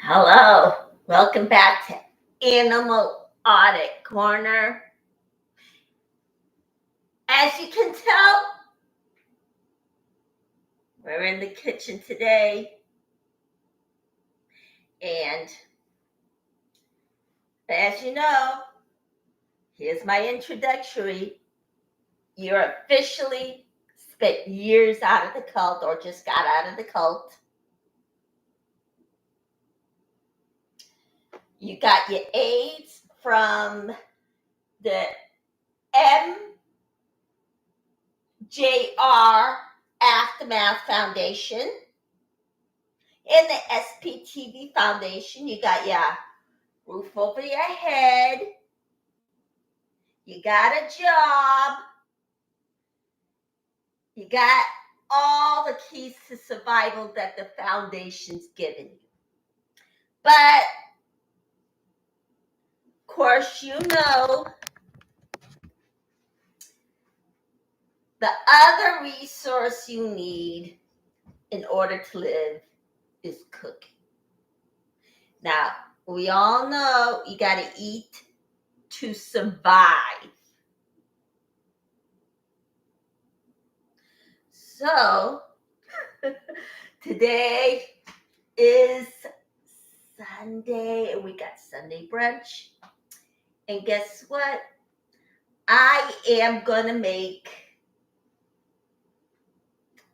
Hello, welcome back to Animal Audit Corner. As you can tell, we're in the kitchen today, and as you know, here's my introductory. You're officially spent years out of the cult or just got out of the cult. You got your AIDS from the MJR Aftermath Foundation and the SPTV Foundation. You got your roof over your head. You got a job. You got all the keys to survival that the foundation's given you. But, of course, you know, the other resource you need in order to live is cooking. Now, we all know you got to eat to survive. So, today is Sunday, and we got Sunday brunch. And guess what? I am going to make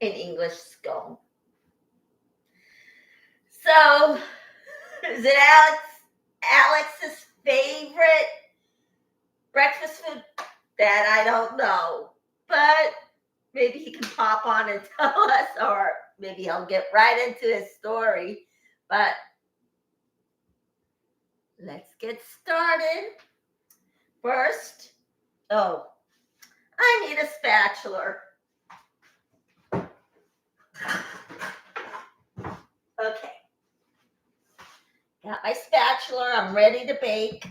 an English scone. So, is it Alex's favorite breakfast food? That I don't know. But maybe he can pop on and tell us, or maybe he'll get right into his story. But let's get started. First, I need a spatula. Okay. Got my spatula. I'm ready to bake.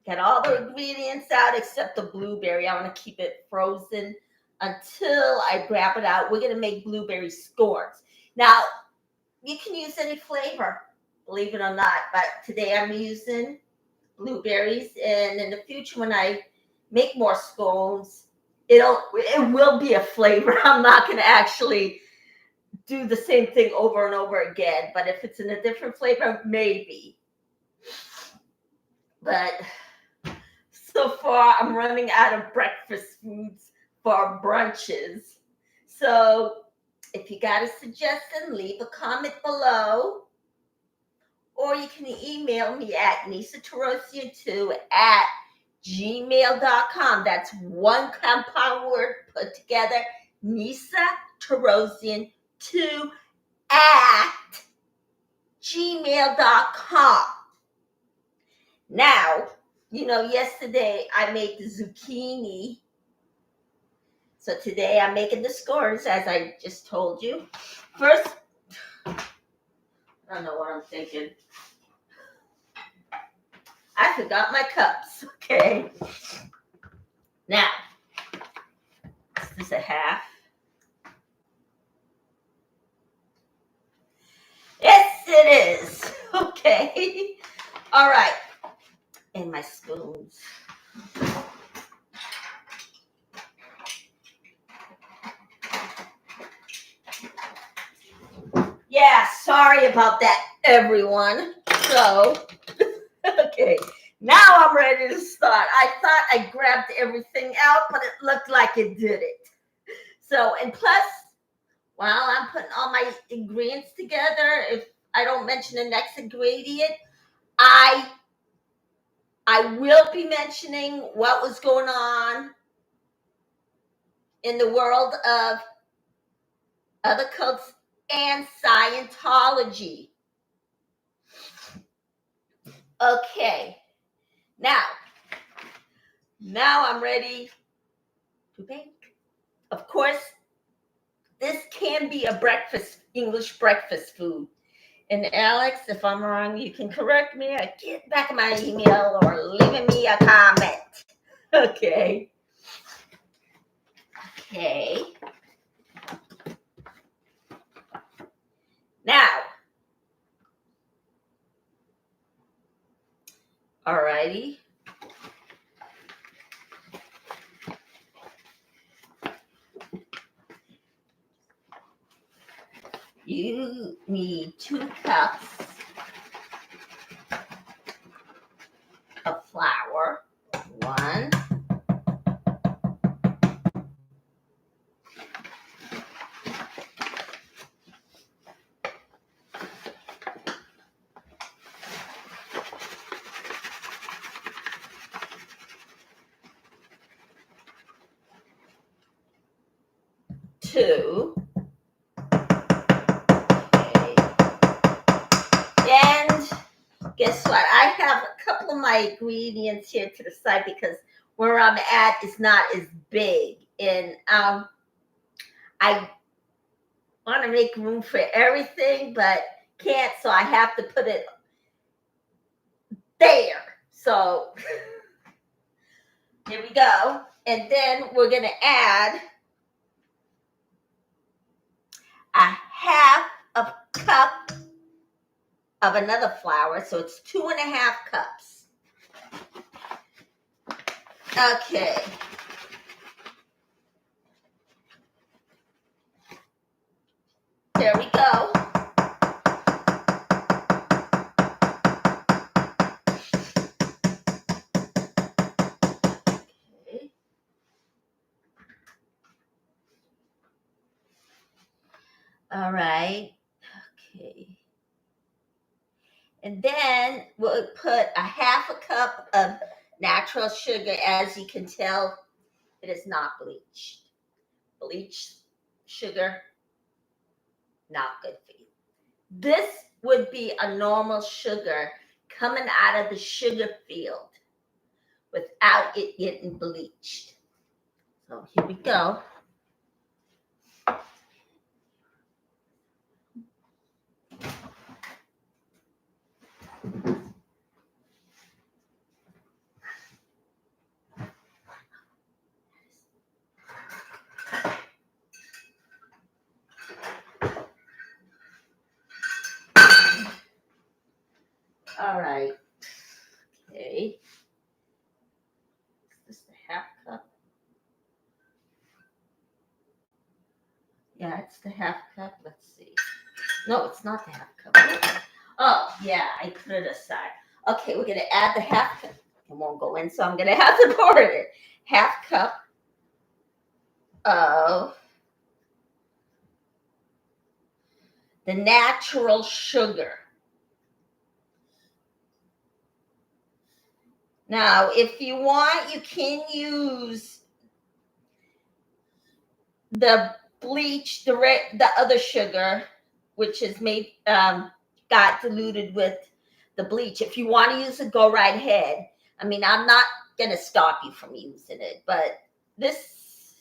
Got all the ingredients out except the blueberry. I want to keep it frozen until I grab it out. We're going to make blueberry scones. Now, you can use any flavor, believe it or not. But today I'm using blueberries. And in the future, when I make more scones, it will be a flavor. I'm not going to actually do the same thing over and over again. But if it's in a different flavor, maybe. But so far, I'm running out of breakfast foods for brunches. So if you got a suggestion, leave a comment below. Or you can email me at nisatarosian2@gmail.com. That's one compound word put together, nisatarosian2@gmail.com. Now, yesterday I made the zucchini. So today I'm making the scones, as I just told you. First, I don't know what I'm thinking. I forgot my cups. Okay. Now, is this a half? Yes, it is. Okay. All right. And my spoons. Yeah, sorry about that, everyone. So, okay. Now I'm ready to start. I thought I grabbed everything out, but it looked like it didn't. So, and plus, while I'm putting all my ingredients together, if I don't mention the next ingredient, I will be mentioning what was going on in the world of other cults and Scientology. Okay. Now I'm ready to bake. Of course, this can be a English breakfast food. And Alex, if I'm wrong, you can correct me or get back my email or leave me a comment. Okay. Now, Alrighty. You need 2 cups of flour. 1. 2. Okay. And guess what? I have a couple of my ingredients here to the side because where I'm at is not as big. And I want to make room for everything, but can't, so I have to put it there. So here we go. And then we're going to add a half a cup of another flour. So it's 2.5 cups. Okay. There we go. Okay. All right. Okay. And then we'll put a half a cup of natural sugar. As you can tell, it is not bleached. Bleached sugar, not good for you. This would be a normal sugar coming out of the sugar field without it getting bleached. So here we go. All right. Okay. Is this the half cup? Yeah, it's the half cup. Let's see. No, it's not the half cup. Oh, yeah, I put it aside. Okay, we're going to add the half cup. It won't go in, so I'm going to have to pour it. Half cup of the natural sugar. Now, if you want, you can use the bleach, the other sugar, which is made got diluted with the bleach. If you want to use it, go right ahead. I mean, I'm not gonna stop you from using it, but this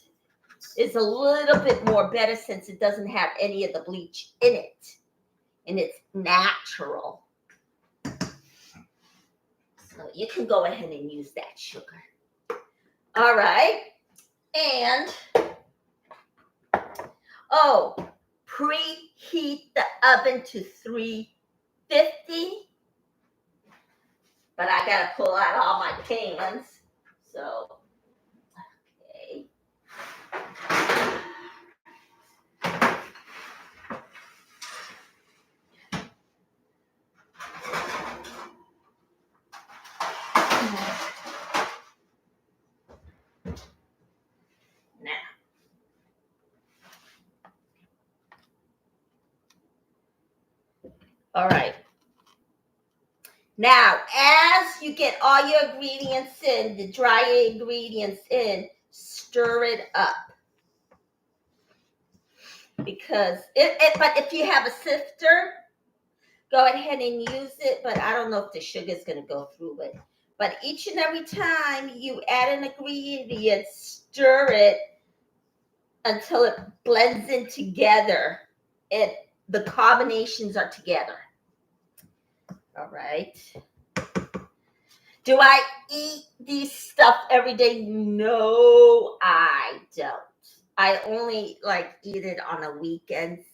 is a little bit more better since it doesn't have any of the bleach in it, and it's natural. So you can go ahead and use that sugar. All right, and preheat the oven to 350. But I gotta pull out all my pans. So, okay. Now. All right. Now, as you get all your ingredients in, the dry ingredients in, stir it up. Because but if you have a sifter, go ahead and use it. But I don't know if the sugar is going to go through it. But each and every time you add an ingredient, stir it until it blends in together. The combinations are together. All right. Do I eat these stuff every day? No, I don't. I only eat it on the weekends.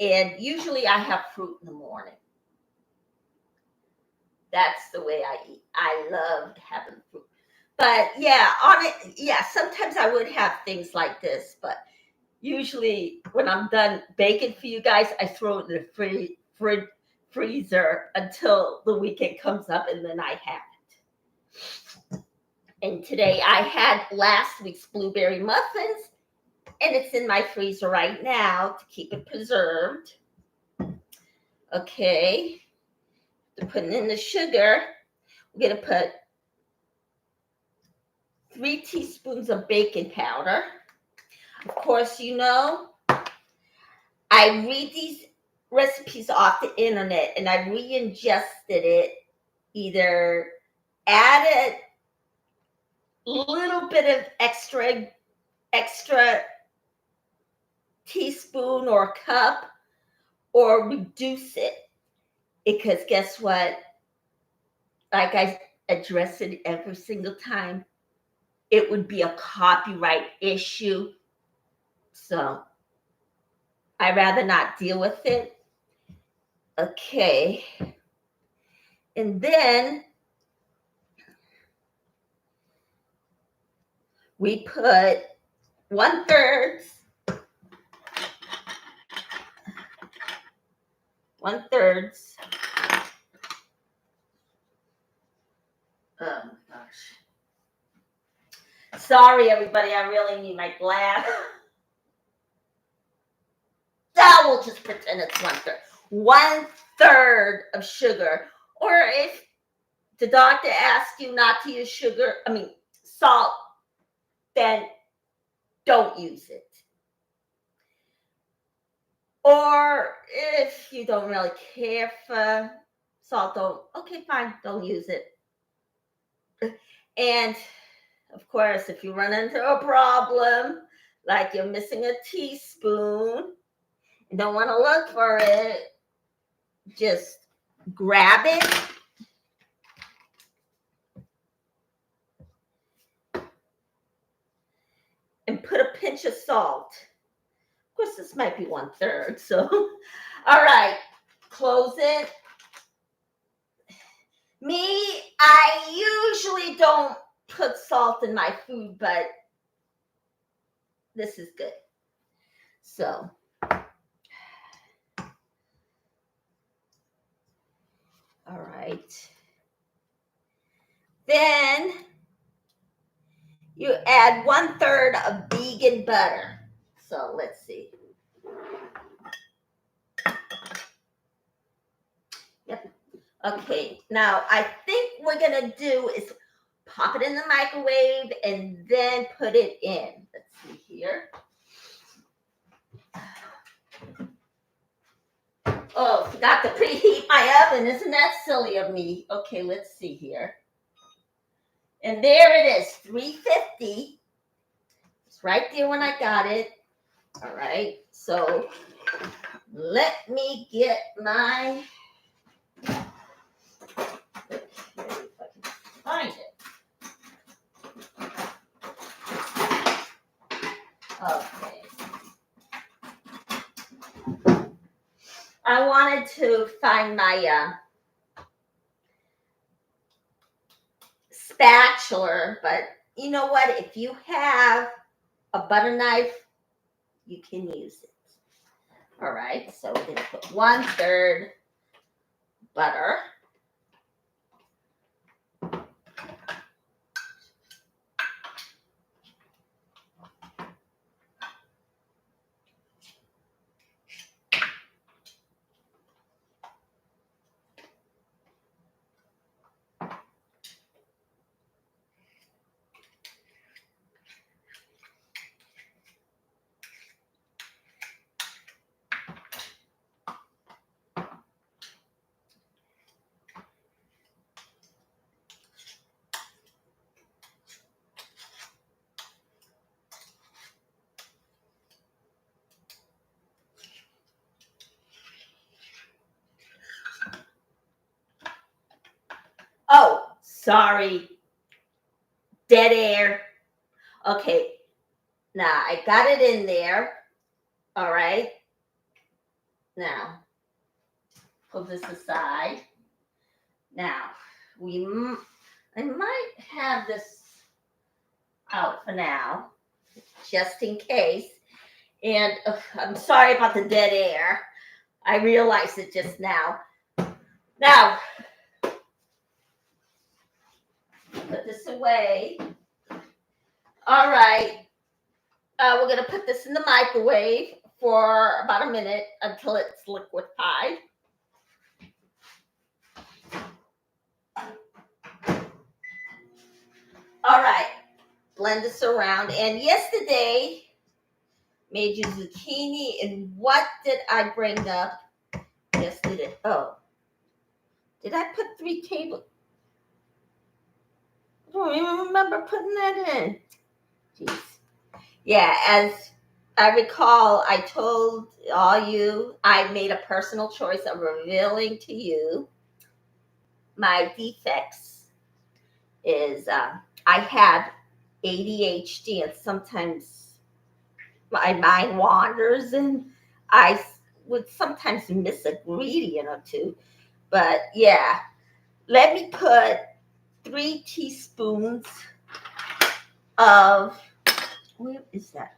And usually I have fruit in the morning. That's the way I eat. I love having fruit. But yeah, on it, yeah, sometimes I would have things like this, but usually when I'm done baking for you guys, I throw it in the freezer until the weekend comes up and then I have it. And today I had last week's blueberry muffins and it's in my freezer right now to keep it preserved. Okay, putting in the sugar. We're going to put 3 teaspoons of baking powder. Of course, you know, I read these recipes off the internet and I re-ingested it, either add a little bit of extra teaspoon or cup, or reduce it. Because guess what? Like I address it every single time, it would be a copyright issue. So I'd rather not deal with it. Okay. And then we put 1/3 oh my gosh. Sorry, everybody. I really need my glass. That will just pretend it's 1/3. 1/3 of sugar. Or if the doctor asks you not to use salt, then don't use it. Or if you don't really care for salt, okay, fine, don't use it. And of course, if you run into a problem, like you're missing a teaspoon and don't want to look for it, just grab it and put a pinch of salt. Of course, this might be 1/3. So, all right, close it. Me, I usually don't put salt in my food, but this is good. So, all right. Then you add 1/3 of vegan butter. So let's see. Yep. Okay. Now I think we're gonna do is pop it in the microwave and then put it in. Let's see here. Oh, forgot to preheat my oven. Isn't that silly of me? Okay, let's see here. And there it is, 350. It's right there when I got it. All right. So let me get my, let's see if I can find it. Okay. I wanted to find my spatula, but you know what? If you have a butter knife, you can use it. All right, so we're gonna put 1/3 butter. Oh, sorry. Dead air. Okay. Now I got it in there. All right. Now, put this aside. Now, I might have this out for now, just in case. And I'm sorry about the dead air. I realized it just now. Now, put this away. All right. We're going to put this in the microwave for about a minute until it's liquefied. All right. Blend this around. And yesterday, made you zucchini. And what did I bring up yesterday? Oh, did I put 3 tablespoons? I don't even remember putting that in. Jeez. Yeah, as I recall, I told all you, I made a personal choice of revealing to you my defects is I have ADHD, and sometimes my mind wanders and I would sometimes miss a ingredient or two. But yeah, let me put 3 teaspoons of, where is that?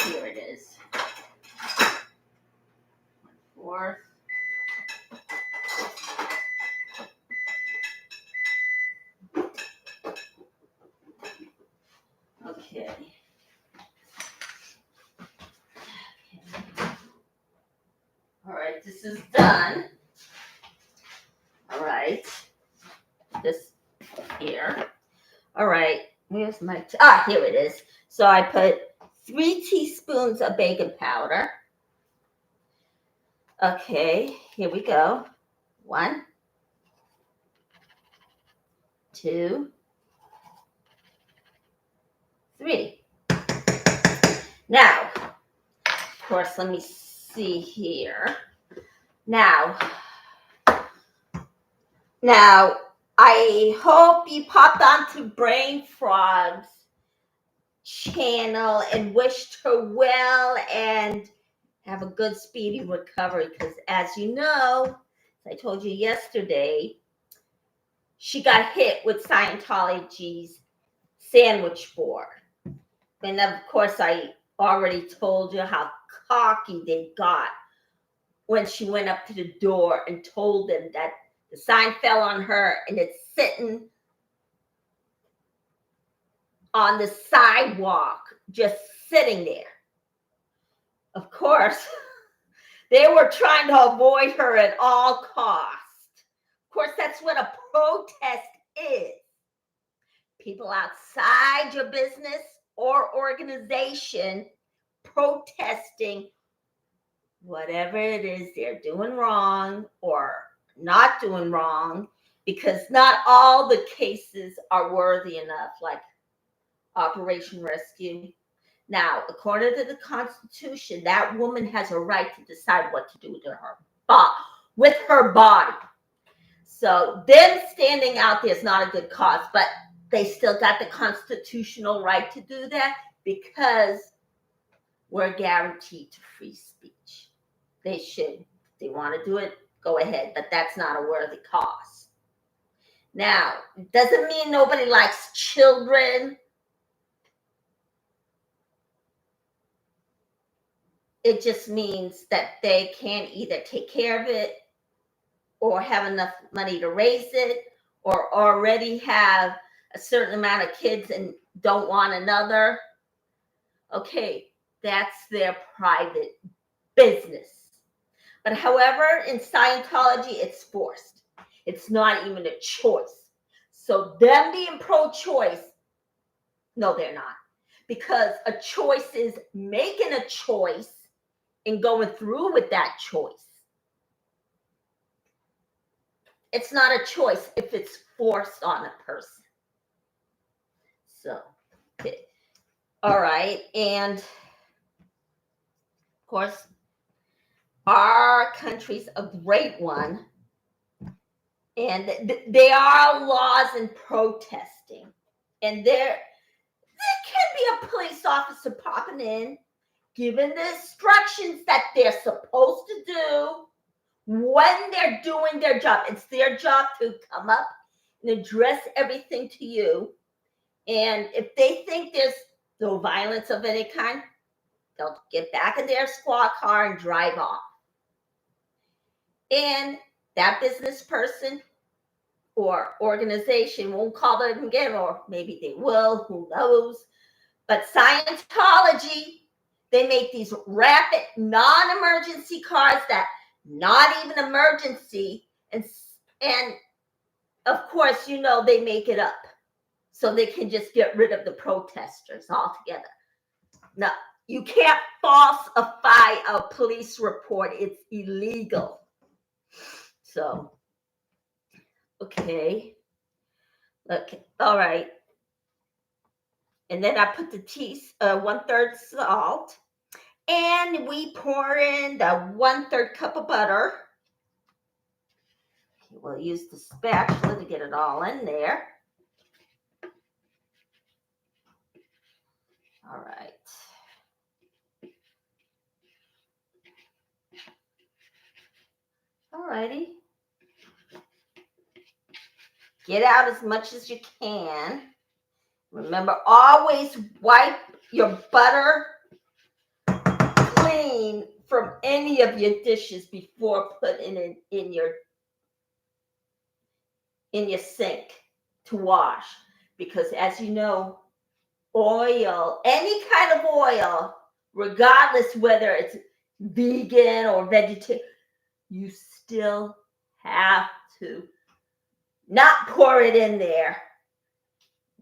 Here it is. 1/4. Okay. All right, this is done. All right. This here. All right. Where's my here it is. So I put 3 teaspoons of baking powder. Okay, here we go. 1, 2, 3. Now, of course, let me see here. Now, I hope you popped onto Brain Frog's channel and wished her well and have a good speedy recovery, because as you know, I told you yesterday, she got hit with Scientology's sandwich board. And of course, I already told you how cocky they got when she went up to the door and told them that the sign fell on her and it's sitting on the sidewalk, just sitting there. Of course, they were trying to avoid her at all costs. Of course, that's what a protest is. People outside your business or organization protesting whatever it is they're doing wrong or not doing wrong, because not all the cases are worthy enough, like Operation Rescue. Now, according to the Constitution, that woman has a right to decide what to do to with her body. So them standing out there is not a good cause, but they still got the constitutional right to do that because we're guaranteed to free speech. They should. If they want to do it, go ahead, but that's not a worthy cause. Now, it doesn't mean nobody likes children. It just means that they can't either take care of it or have enough money to raise it, or already have a certain amount of kids and don't want another. Okay, that's their private business. But however, in Scientology, it's forced. It's not even a choice. So them being pro-choice, no, they're not. Because a choice is making a choice and going through with that choice. It's not a choice if it's forced on a person. So, okay. All right. And of course, our country's a great one. And there are laws in protesting. And there can be a police officer popping in given the instructions that they're supposed to do when they're doing their job. It's their job to come up and address everything to you. And if they think there's no violence of any kind, they'll get back in their squad car and drive off. And that business person or organization won't call them again, or maybe they will, who knows. But Scientology, they make these rapid, non-emergency cars that not even emergency. And of course, they make it up so they can just get rid of the protesters altogether. No, you can't falsify a police report. It's illegal. So, okay. Look, all right. And then I put the tea, 1/3 salt. And we pour in the 1/3 cup of butter. Okay, we'll use the spatula to get it all in there. All right. All righty. Get out as much as you can. Remember, always wipe your butter clean from any of your dishes before putting it in your sink to wash. Because as you know, oil, any kind of oil, regardless whether it's vegan or vegetarian, you still have to not pour it in there.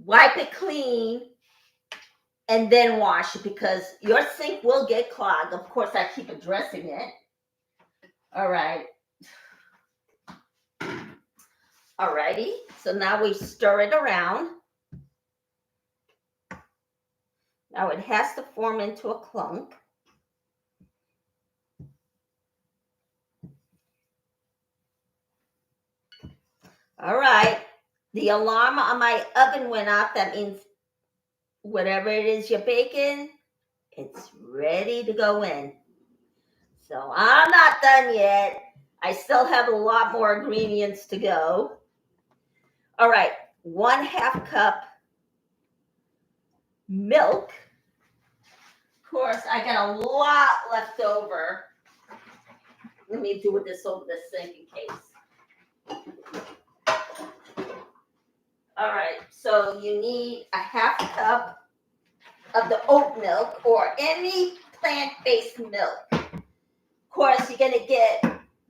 Wipe it clean and then wash it, because your sink will get clogged. Of course, I keep addressing it. All right. All righty. So now we stir it around. Now it has to form into a clump. All right. The alarm on my oven went off. That means whatever it is you're baking, it's ready to go in. So I'm not done yet. I still have a lot more ingredients to go. All right, 1/2 cup milk. Of course, I got a lot left over. Let me do this over the sink in case. All right, so you need a 1/2 cup of the oat milk or any plant-based milk. Of course, you're gonna get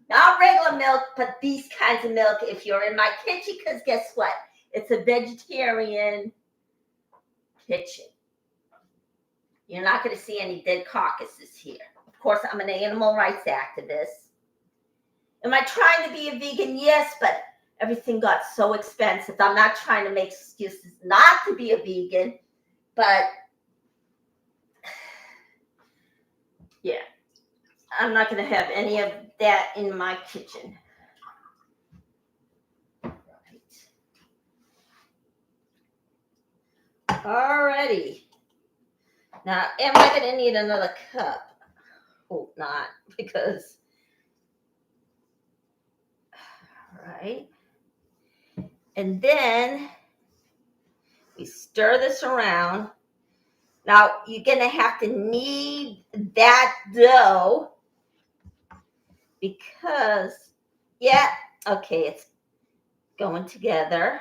not regular milk, but these kinds of milk if you're in my kitchen, because guess what? It's a vegetarian kitchen. You're not going to see any dead carcasses here. Of course, I'm an animal rights activist. Am I trying to be a vegan? Yes, but everything got so expensive. I'm not trying to make excuses not to be a vegan, but yeah, I'm not going to have any of that in my kitchen. Alrighty. Now, am I going to need another cup? Hope not, because, all right. And then we stir this around. Now, you're going to have to knead that dough because, yeah, okay, it's going together.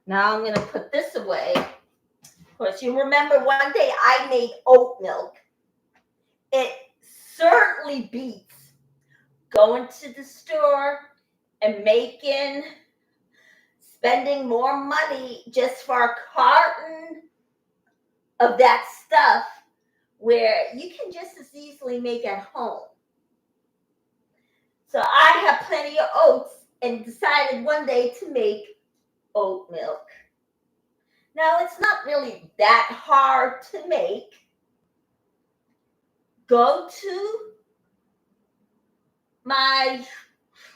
Now I'm going to put this away. Of course, you remember one day I made oat milk. It certainly beats going to the store and spending more money just for a carton of that stuff, where you can just as easily make at home. So I have plenty of oats and decided one day to make oat milk. Now, it's not really that hard to make. Go to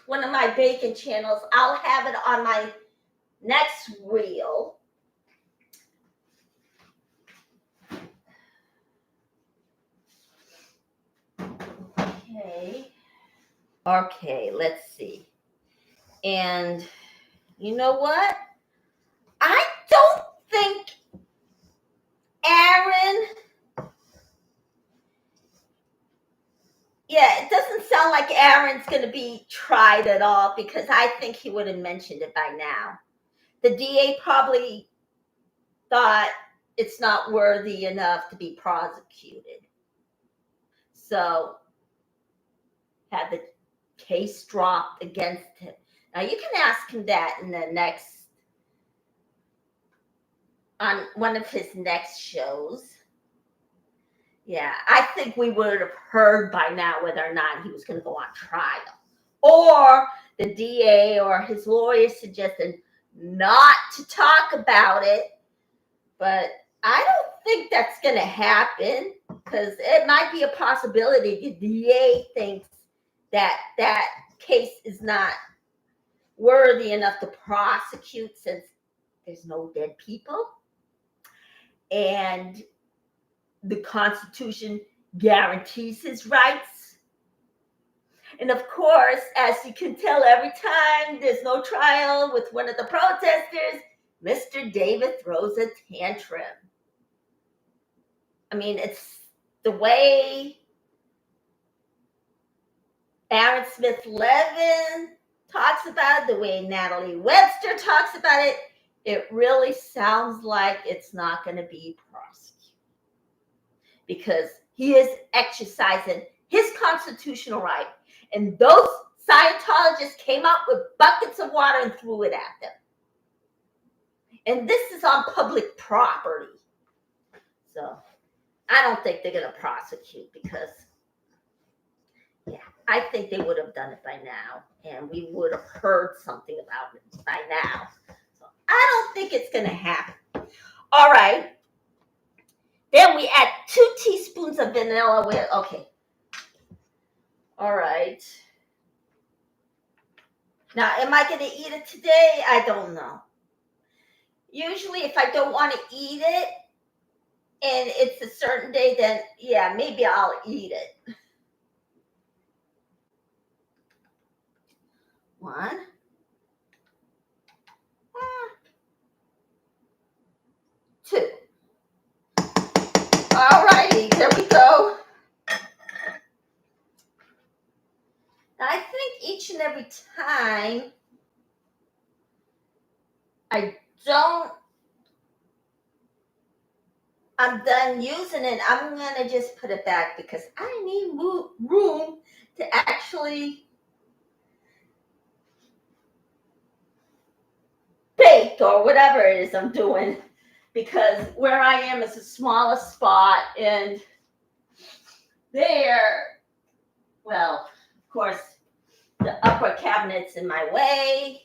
one of my baking channels. I'll have it on my next reel. Okay, let's see. And you know what? I don't think Aaron. Yeah, it doesn't sound like Aaron's going to be tried at all because I think he would have mentioned it by now. The DA probably thought it's not worthy enough to be prosecuted. So had the case dropped against him. Now you can ask him that in the next, on one of his next shows. Yeah, I think we would have heard by now whether or not he was going to go on trial. Or the DA or his lawyer suggested not to talk about it. But I don't think that's going to happen because it might be a possibility the DA thinks that that case is not worthy enough to prosecute since there's no dead people. And the Constitution guarantees his rights. And of course, as you can tell, every time there's no trial with one of the protesters, Mr. David throws a tantrum. I mean, it's the way Aaron Smith Levin talks about it, the way Natalie Webster talks about it, it really sounds like it's not going to be prosecuted because he is exercising his constitutional right. And those Scientologists came up with buckets of water and threw it at them. And this is on public property. So I don't think they're going to prosecute because, yeah, I think they would have done it by now. And we would have heard something about it by now. So I don't think it's going to happen. All right. Then we add 2 teaspoons of vanilla with, okay. All right. Now, am I going to eat it today? I don't know. Usually, if I don't want to eat it and it's a certain day, then yeah, maybe I'll eat it. 1. 2. All righty, there we go. Now, I think each and every time I'm done using it, I'm going to just put it back because I need room to actually bake or whatever it is I'm doing, because where I am is the smallest spot, and there, well, of course, the upper cabinet's in my way.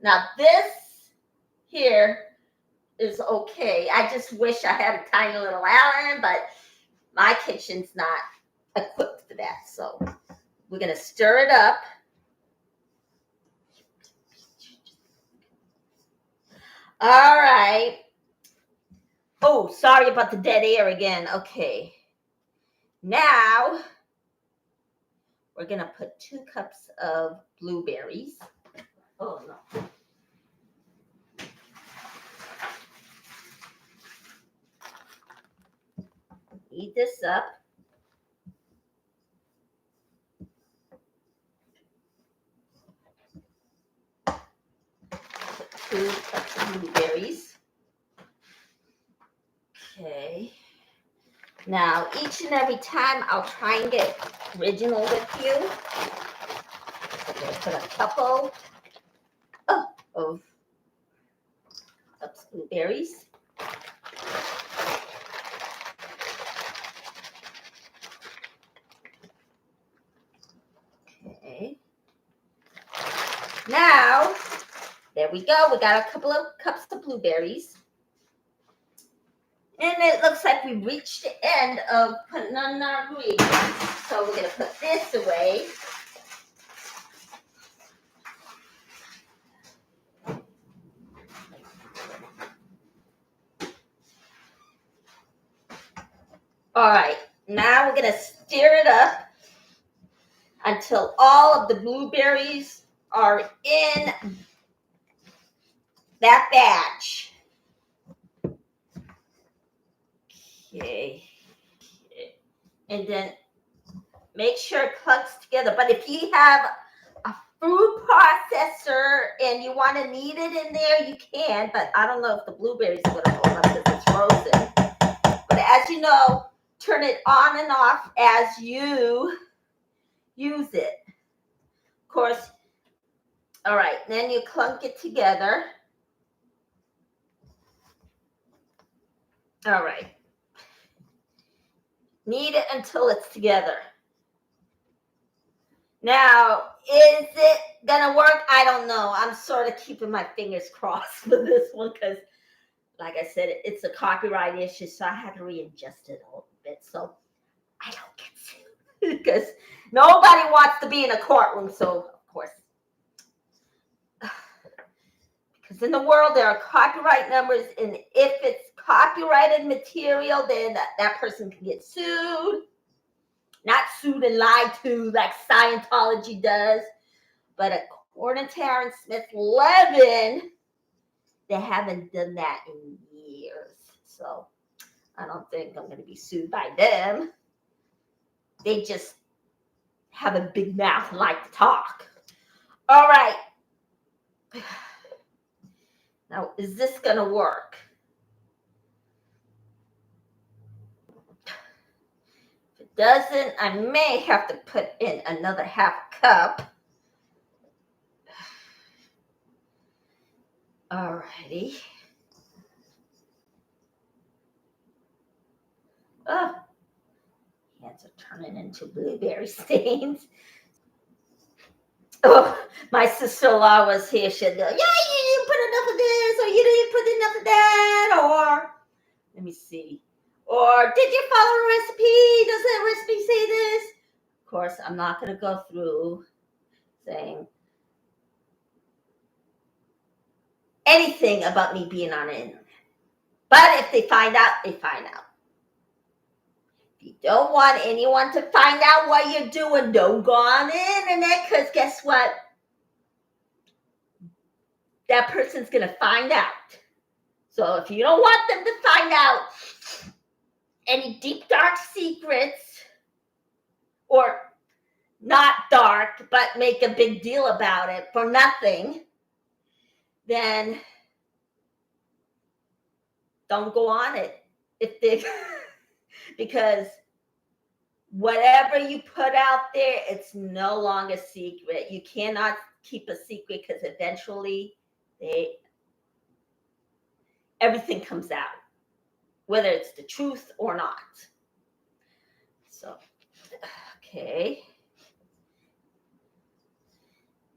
Now this here is okay. I just wish I had a tiny little island, but my kitchen's not equipped for that. So we're going to stir it up. All right. Oh, sorry about the dead air again. Okay. Now we're going to put 2 cups of blueberries. Oh, no. Heat this up. Put 2 cups of blueberries. Okay. Now, each and every time, I'll try and get original with you. I'm going to put a couple of cups of blueberries. Okay. Now, there we go. We got a couple of cups of blueberries. And it looks like we reached the end of putting on our ingredients. So we're going to put this away. All right. Now we're going to stir it up. until all of the blueberries are in that batch. Okay. And then make sure it clucks together. But if you have a food processor and you want to knead it in there, you can. But I don't know if the blueberries are going to hold up because it's frozen. But as you know, turn it on and off as you use it. Of course, all right, then you clunk it together. All right. Knead it until it's together. Now, is it gonna work? I don't know. I'm sort of keeping my fingers crossed for this one because, like I said, it's a copyright issue, so I had to readjust it a little bit so I don't get sued because nobody wants to be in a courtroom. So, of course, because in the world there are copyright numbers, and if it's copyrighted material, then that person can get sued. Not sued and lied to like Scientology does, but according to Aaron Smith Levin, they haven't done that in years. So I don't think I'm going to be sued by them. They just have a big mouth and like to talk. All right. Now, is this going to work? If it doesn't, I may have to put in another half cup. All righty. Oh, hands are turning into blueberry stains. Oh, my sister-in-law was here. She'd go, yeah, you didn't put enough of this, or you didn't put enough of that, or let me see. Or did you follow a recipe? Does that recipe say this? Of course, I'm not going to go through saying anything about me being on the internet. But if they find out, they find out. If you don't want anyone to find out what you're doing, don't go on the internet, because guess what? That person's going to find out. So if you don't want them to find out any deep, dark secrets, or not dark, but make a big deal about it for nothing, then don't go on it. If they, because whatever you put out there, it's no longer secret. You cannot keep a secret because eventually everything comes out, whether it's the truth or not. So, okay.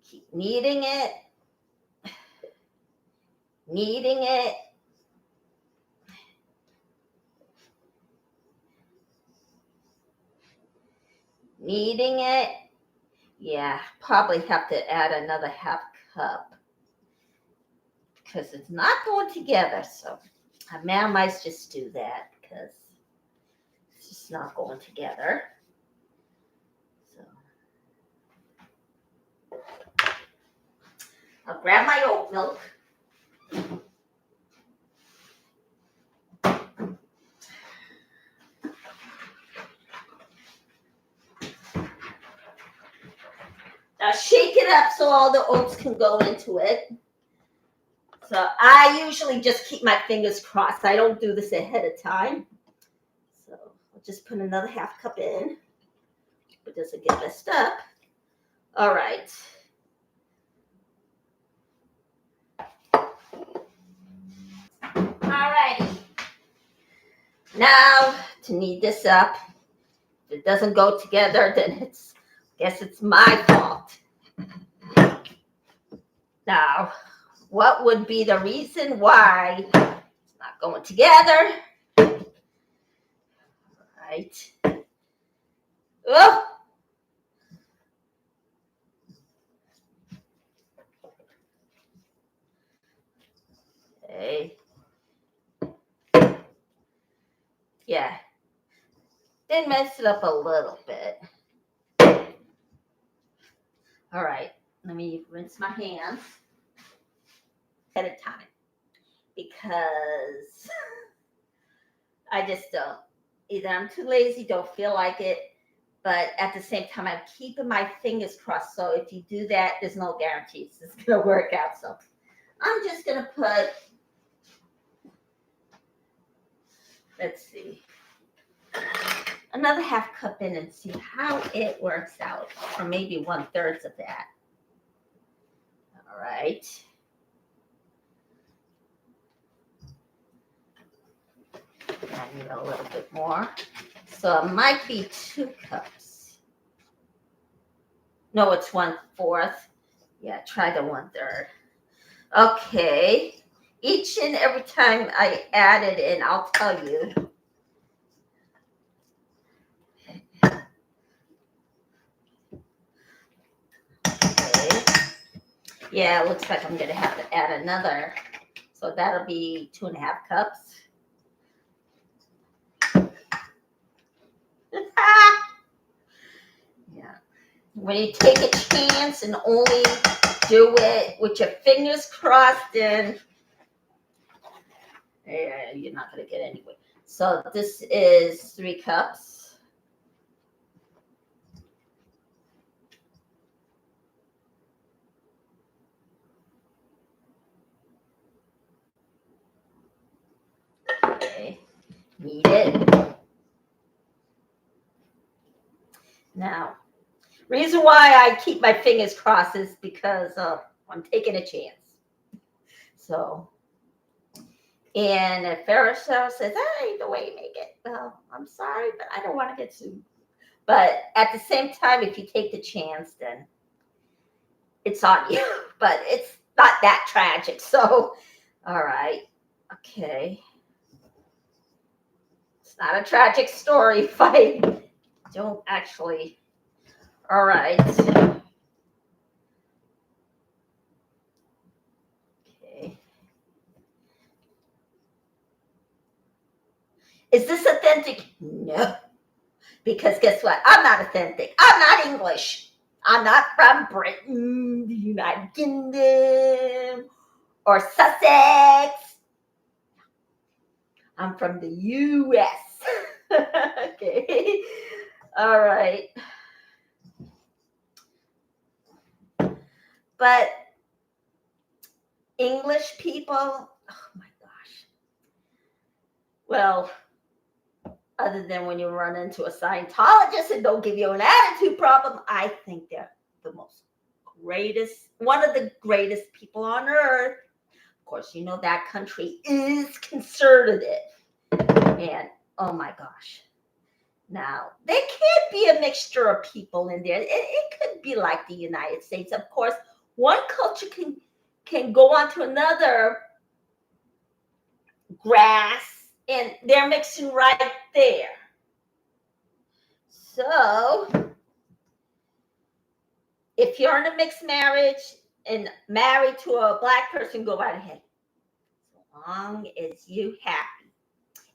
Keep kneading it. Kneading it. Kneading it. Yeah, probably have to add another half cup because it's not going together. So I might just do that because it's just not going together. So I'll grab my oat milk. Now shake it up so all the oats can go into it. So I usually just keep my fingers crossed. I don't do this ahead of time. So I'll just put another half cup in. It doesn't get messed up. All right. All righty. Now to knead this up. If it doesn't go together, then I guess it's my fault. Now, what would be the reason why it's not going together? Right. Oh. Okay. Yeah. Did mess it up a little bit. All right, let me rinse my hands at a time because I just don't. Either I'm too lazy, don't feel like it, but at the same time, I'm keeping my fingers crossed. So if you do that, there's no guarantees it's going to work out. So I'm just going to put, let's see, another half cup in and see how it works out, or maybe 1/3 of that. All right. I need a little bit more. So it might be 2 cups. No, it's 1/4. Yeah, try the 1/3. Okay. Each and every time I add it in, I'll tell you. Okay. Yeah, it looks like I'm going to have to add another. So that'll be 2.5 cups. Yeah. When you take a chance and only do it with your fingers crossed, then yeah, you're not going to get anywhere. So this is 3 cups. Okay, need it. Now, reason why I keep my fingers crossed is because I'm taking a chance. So, and if Ferris says, that ain't the way you make it, well, I'm sorry, but I don't want to get sued. But at the same time, if you take the chance, then it's on you. But it's not that tragic. So, all right. Okay. It's not a tragic story if I don't actually. All right. Okay. Is this authentic? No. Because guess what? I'm not authentic. I'm not English. I'm not from Britain, the United Kingdom, or Sussex. I'm from the U.S. Okay. All right. But English people, oh my gosh. Well, other than when you run into a Scientologist and don't give you an attitude problem, I think they're the most greatest, one of the greatest people on earth. Of course, you know that country is conservative. And oh my gosh. Now, there can't be a mixture of people in there. It could be like the United States. Of course, one culture can go on to another grass, and they're mixing right there. So, if you're in a mixed marriage and married to a Black person, go right ahead. As long as you're happy.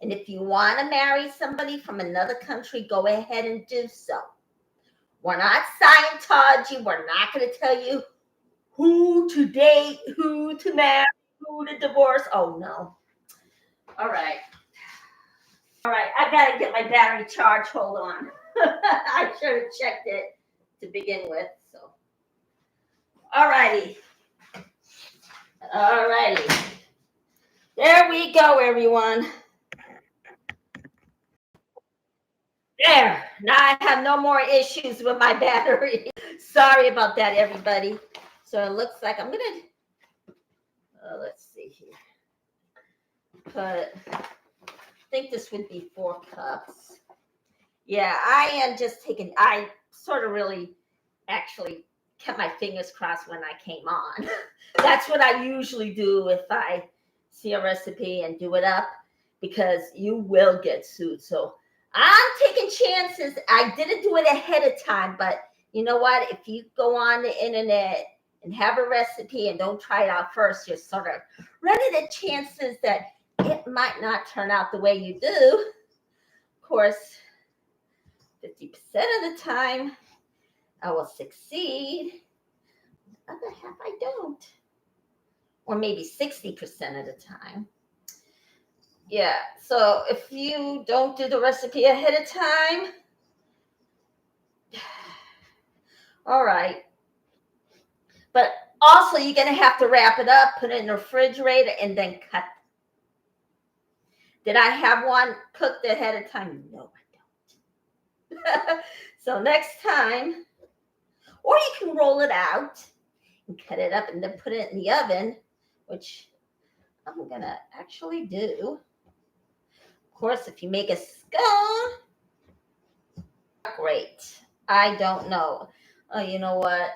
And if you want to marry somebody from another country, go ahead and do so. We're not Scientology. We're not going to tell you who to date, who to marry, who to divorce. Oh, no. All right. All right. I got to get my battery charged. Hold on. I should have checked it to begin with. So, all righty. All righty. There we go, everyone. There. Now I have no more issues with my battery. Sorry about that, everybody. So it looks like I'm going to, let's see here. But I think this would be 4 cups. Yeah, I am just taking, I sort of really actually kept my fingers crossed when I came on. That's what I usually do if I see a recipe and do it up, because you will get sued. So I'm taking chances. I didn't do it ahead of time, but you know what? If you go on the internet and have a recipe and don't try it out first, you're sort of running the chances that it might not turn out the way you do. Of course, 50% of the time, I will succeed. other half I don't. Or maybe 60% of the time. Yeah, so if you don't do the recipe ahead of time, all right. But also, you're going to have to wrap it up, put it in the refrigerator, and then cut. Did I have one cooked ahead of time? No, I don't. So next time, or you can roll it out and cut it up and then put it in the oven, which I'm going to actually do. Of course, if you make a scone, great. I don't know. Oh, you know what?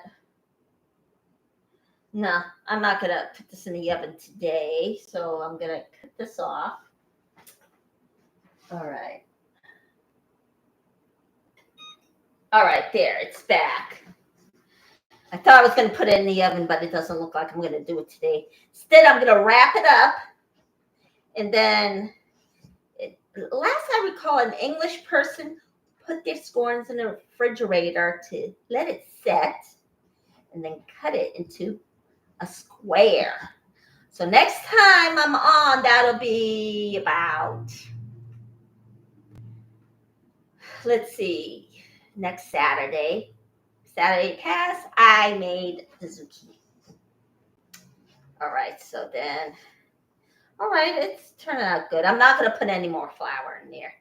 No, I'm not going to put this in the oven today. So I'm going to cut this off. All right. All right, there, it's back. I thought I was going to put it in the oven, but it doesn't look like I'm going to do it today. Instead, I'm going to wrap it up. And then, last I recall, an English person put their scones in the refrigerator to let it set and then cut it into a square. So next time I'm on, that'll be about, let's see, next Saturday. Saturday past, I made the zucchini. All right, so then, all right, it's turning out good. I'm not going to put any more flour in there.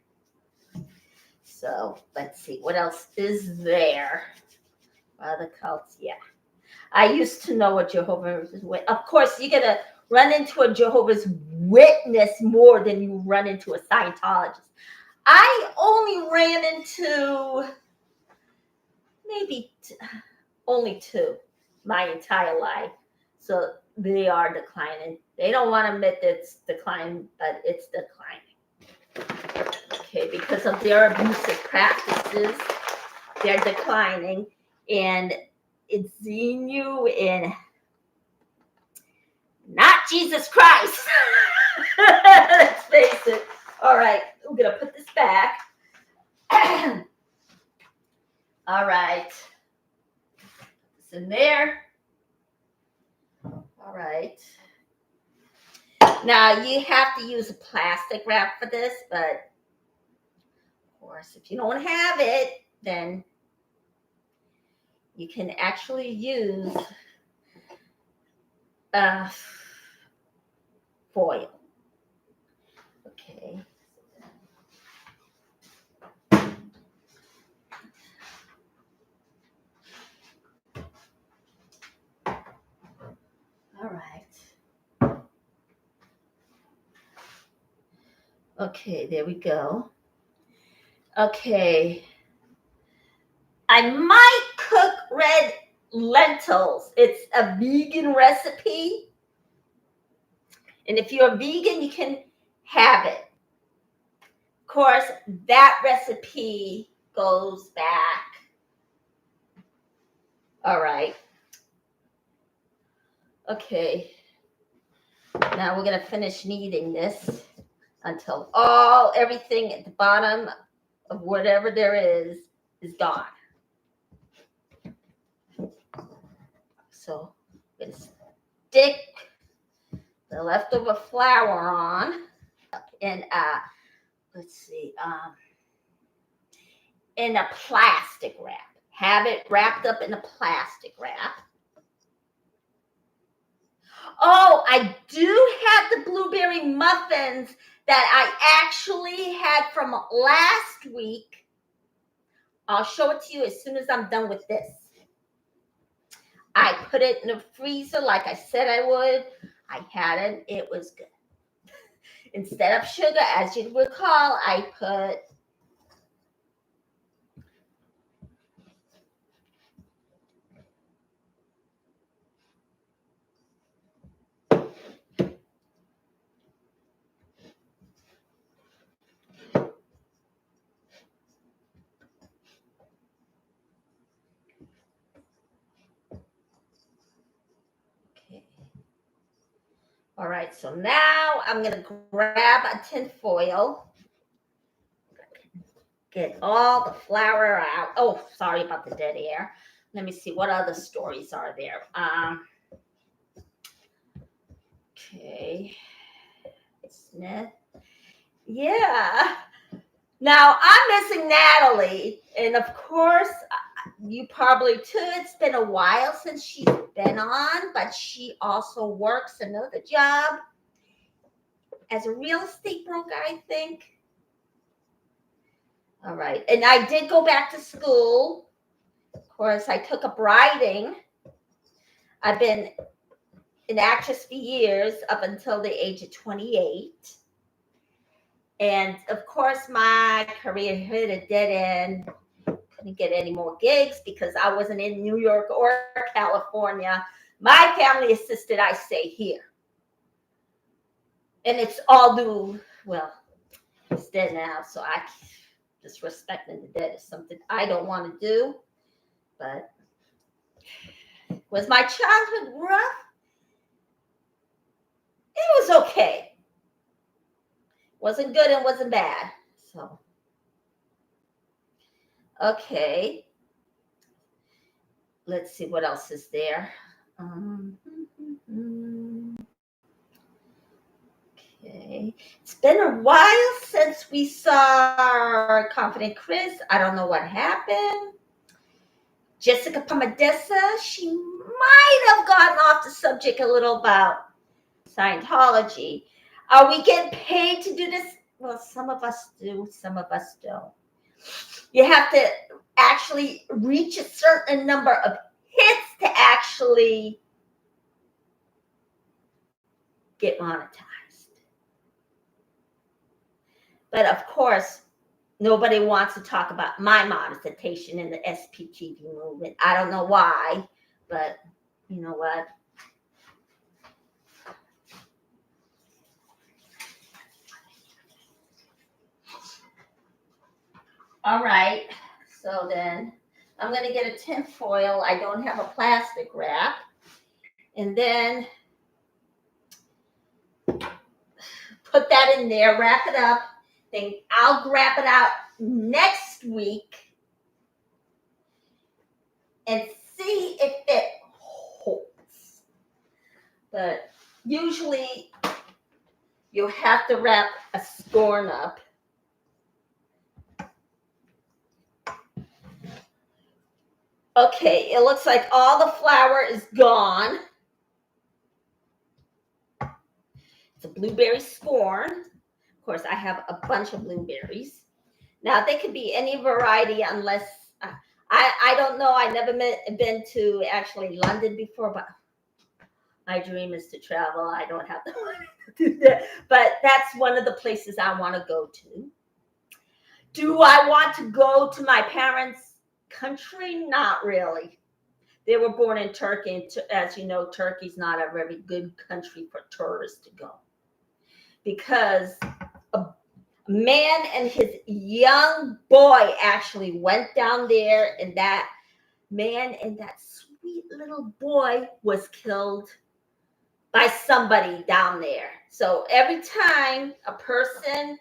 So let's see, what else is there? The cults, yeah. I used to know what Jehovah's Witness. Of course, you're going to run into a Jehovah's Witness more than you run into a Scientologist. I only ran into maybe only two my entire life. So they are declining. They don't want to admit that it's declining, but it's declining. Okay, because of their abusive practices, they're declining. And it's seeing you in not Jesus Christ. Let's face it. All right, I'm going to put this back. All right. It's in there. All right. Now, you have to use a plastic wrap for this, but of course, if you don't have it, then you can actually use foil. Okay. All right. Okay, there we go. Okay. I might cook red lentils. It's a vegan recipe. And if you're a vegan, you can have it. Of course, that recipe goes back. All right. Okay. Now we're going to finish kneading this until everything at the bottom of whatever there is gone. So I'm going to stick the leftover flour on in let's see, in a plastic wrap. Have it wrapped up in a plastic wrap. Oh, I do have the blueberry muffins that I actually had from last week. I'll show it to you as soon as I'm done with this. I put it in the freezer like I said I would. I had it. It was good. Instead of sugar, as you recall, I put all right, so now I'm going to grab a tin foil, get all the flour out. Oh, sorry about the dead air. let me see, what other stories are there? Okay. Smith. Yeah. Now I'm missing Natalie. And of course, you probably too. It's been a while since she's been on, but she also works another job as a real estate broker, I think. All right. And I did go back to school. Of course, I took up writing. I've been an actress for years, up until the age of 28. And of course, my career hit a dead end. Couldn't get any more gigs because I wasn't in New York or California. My family insisted I stay here. And it's all due, well, it's dead now, so I just respecting the dead is something I don't want to do. But was my childhood rough? It was okay. Wasn't good and wasn't bad. So, okay. Let's see what else is there. Okay. It's been a while since we saw Confident Chris. I don't know what happened. Jessica Pamadessa, she might have gotten off the subject a little about Scientology. Are we getting paid to do this? Well, some of us do, some of us don't. You have to actually reach a certain number of hits to actually get monetized. But of course, nobody wants to talk about my monetization in the SPTV movement. I don't know why, but you know what? All right, so then I'm going to get a tin foil. I don't have a plastic wrap. And then put that in there, wrap it up. Then I'll wrap it out next week and see if it holds. But usually you have to wrap a scone up. Okay, it looks like all the flour is gone. It's a blueberry scone. Of course, I have a bunch of blueberries. Now, they could be any variety unless, I don't know. I never been to actually London before, but my dream is to travel. I don't have the money to do that. But that's one of the places I want to go to. Do I want to go to my parents' country? Not really. They were born in Turkey, and as you know, Turkey's not a very good country for tourists to go. Because a man and his young boy actually went down there, and that man and that sweet little boy was killed by somebody down there. So every time a person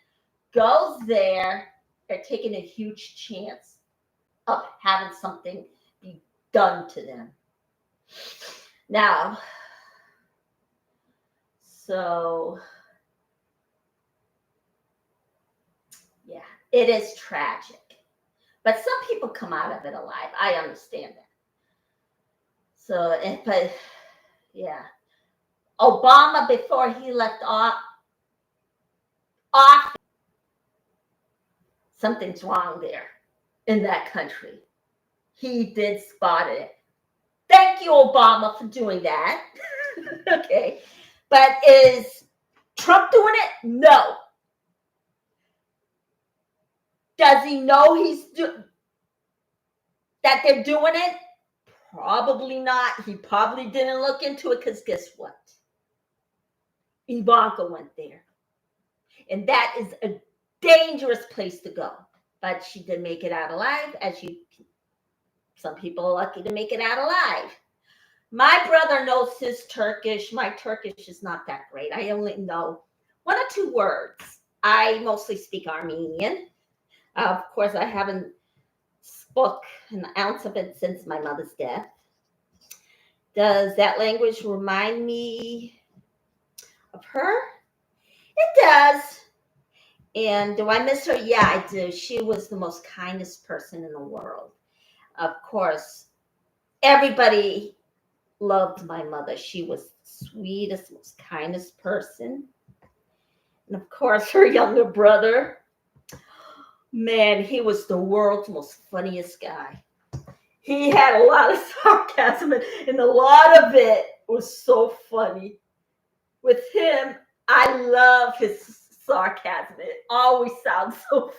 goes there, they're taking a huge chance of having something be done to them. Now, so yeah, it is tragic. But some people come out of it alive. I understand that. So, but yeah. Obama, before he left off, something's wrong there in that country. He did spot it. Thank you, Obama, for doing that. Okay. But is Trump doing it? No. Does he know that they're doing it? Probably not. He probably didn't look into it because guess what? Ivanka went there. And that is a dangerous place to go. But she did make it out alive, some people are lucky to make it out alive. My brother knows his Turkish. My Turkish is not that great. I only know 1 or 2 words. I mostly speak Armenian. Of course, I haven't spoke an ounce of it since my mother's death. Does that language remind me of her? It does. And do I miss her? Yeah, I do. She was the most kindest person in the world. Of course, everybody loved my mother. She was the sweetest, most kindest person. And of course, her younger brother, man, he was the world's most funniest guy. He had a lot of sarcasm, and a lot of it was so funny. With him, I love his sarcasm. It always sounds so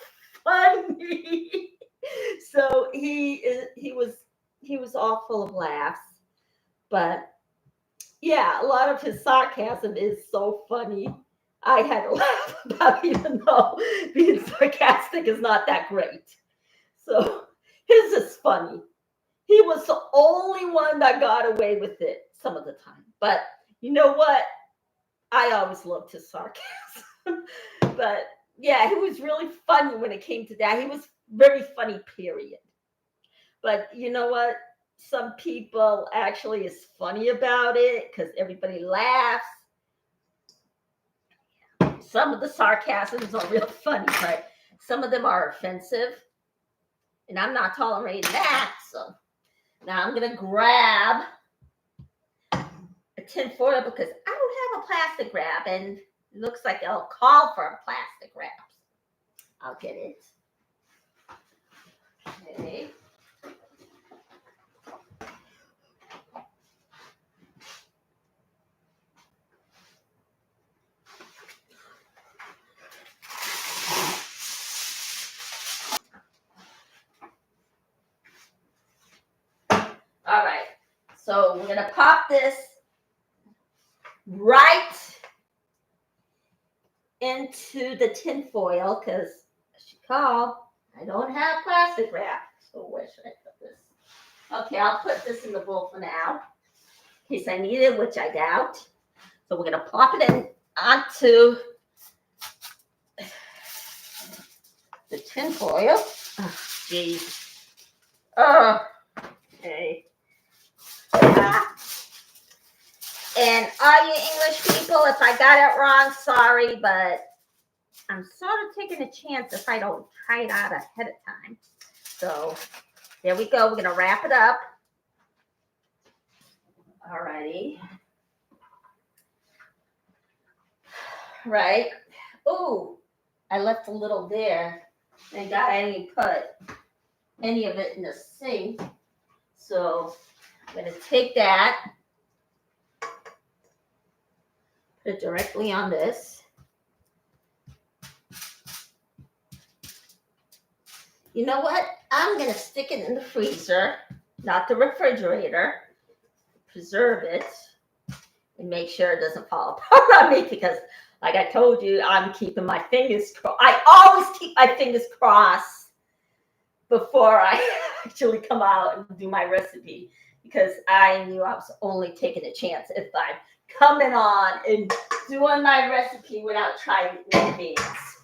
funny. So he was all full of laughs. But yeah, a lot of his sarcasm is so funny. I had to laugh about it, even though being sarcastic is not that great. So his is funny. He was the only one that got away with it some of the time. But you know what? I always loved his sarcasm. But yeah, he was really funny when it came to that. He was very funny, period. But you know what? Some people actually is funny about it because everybody laughs. Some of the sarcasms are real funny, but some of them are offensive. And I'm not tolerating that. So now I'm going to grab a tin foil because I don't have a plastic wrap, and it looks like they'll call for a plastic wrap. I'll get it. Okay. All right. So we're going to pop this right into the tin foil because, as you call, I don't have plastic wrap. So where should I put this? Okay, I'll put this in the bowl for now in case I need it, which I doubt. So we're going to plop it in onto the tin foil. Oh, geez. Oh, okay. And all you English people, if I got it wrong, sorry, but I'm sort of taking a chance if I don't try it out ahead of time. So there we go. We're going to wrap it up. All righty. Right. Oh, I left a little there. Thank God I didn't put any of it in the sink. So I'm going to take that, put it directly on this. You know what? I'm going to stick it in the freezer, not the refrigerator. Preserve it and make sure it doesn't fall apart on me because, like I told you, I'm keeping my fingers crossed. I always keep my fingers crossed before I actually come out and do my recipe because I knew I was only taking a chance if I'm coming on and doing my recipe without trying it in advance.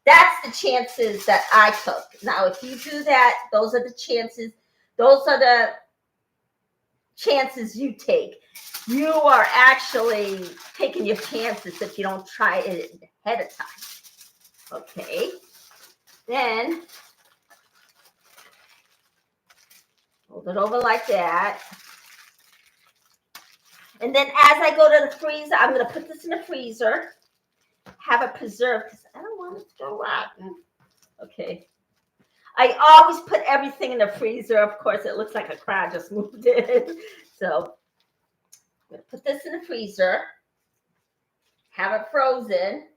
That's the chances that I took. Now, if you do that, those are the chances. Those are the chances you take. You are actually taking your chances if you don't try it ahead of time. Okay. Then hold it over like that. And then as I go to the freezer, I'm going to put this in the freezer. Have it preserved because I don't want it to go rotten. Okay. I always put everything in the freezer. Of course, it looks like a crowd just moved in. So I'm going to put this in the freezer. Have it frozen.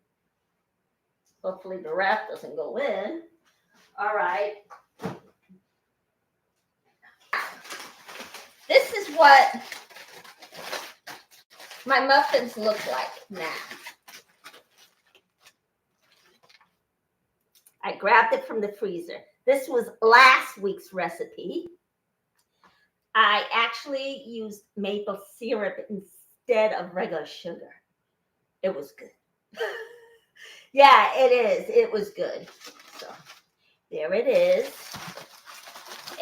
Hopefully the wrap doesn't go in. All right. This is what my muffins look like now. I grabbed it from the freezer. This was last week's recipe. I actually used maple syrup instead of regular sugar. It was good. Yeah, it is. It was good. So there it is.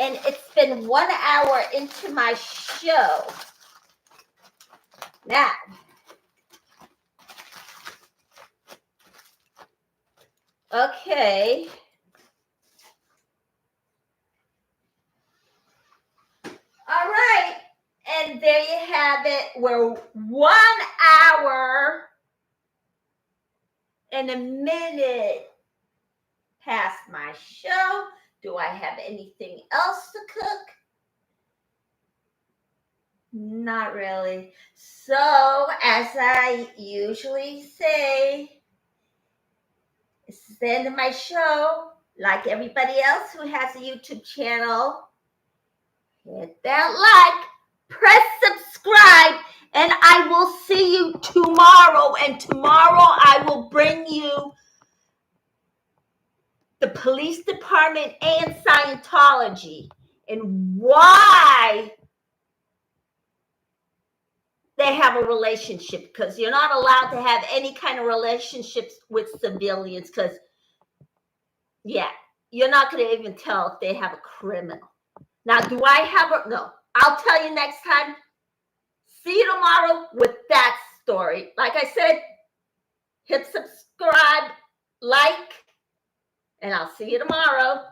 And it's been 1 hour into my show. Now, okay. All right. And there you have it. We're 1 hour and a minute past my show. Do I have anything else to cook? Not really. So, as I usually say, this is the end of my show. Like everybody else who has a YouTube channel, hit that like, press subscribe, and I will see you tomorrow. And tomorrow I will bring you the police department and Scientology and why they have a relationship, because you're not allowed to have any kind of relationships with civilians, because you're not going to even tell if they have a criminal. Now, do I have a no? I'll tell you next time. See you tomorrow with that story. Like I said, hit subscribe, like, and I'll see you tomorrow.